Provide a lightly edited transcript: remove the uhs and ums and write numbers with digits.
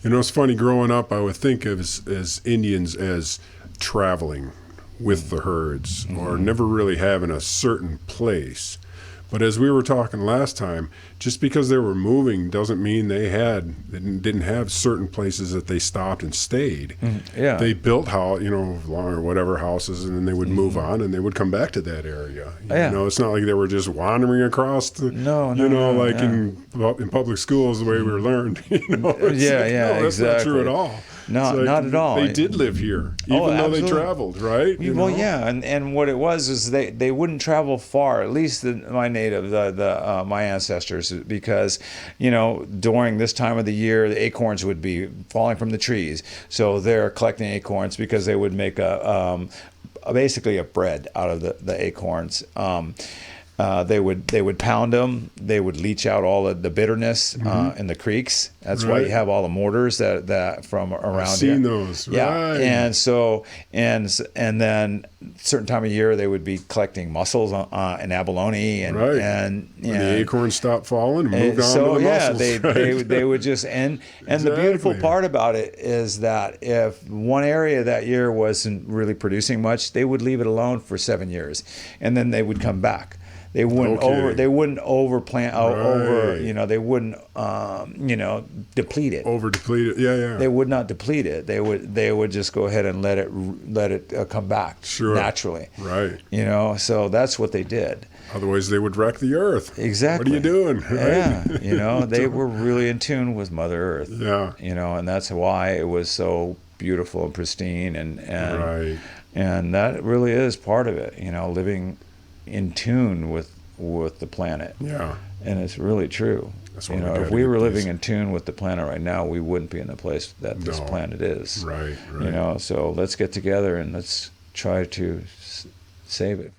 You know, it's funny, growing up, I would think of as Indians as traveling with the herds, or never really having a certain place. But as we were talking last time, just because they were moving doesn't mean they didn't have certain places that they stopped and stayed. Yeah. They built or whatever houses, and then they would move on, and they would come back to that area. You know, it's not like they were just wandering across the, in public schools the way we were learned. That's not true at all. No, not at all. They did live here, even though they traveled, right? And what it was is they wouldn't travel far. At least my ancestors, because during this time of the year, the acorns would be falling from the trees. So they're collecting acorns because they would make basically a bread out of the acorns. They would pound them. They would leach out all the bitterness in the creeks. That's why you have all the mortars that from around here. I've seen those. Yeah, right. and so and then certain time of year they would be collecting mussels in abalone and when the acorns stopped falling and moved on to the mussels. they would just and the beautiful part about it is that if one area that year wasn't really producing much, they would leave it alone for 7 years, and then they would come back. They wouldn't overplant they wouldn't deplete it. Over deplete it. Yeah. They would not deplete it. They would just go ahead and let it come back naturally. Right. So that's what they did. Otherwise they would wreck the earth. Exactly. What are you doing? Right? Yeah. They were really in tune with Mother Earth. Yeah. And that's why it was so beautiful and pristine and that really is part of it, living in tune with the planet. Yeah. And it's really true. If we were living in tune with the planet right now, we wouldn't be in the place that this planet is. Right. So let's get together and let's try to save it.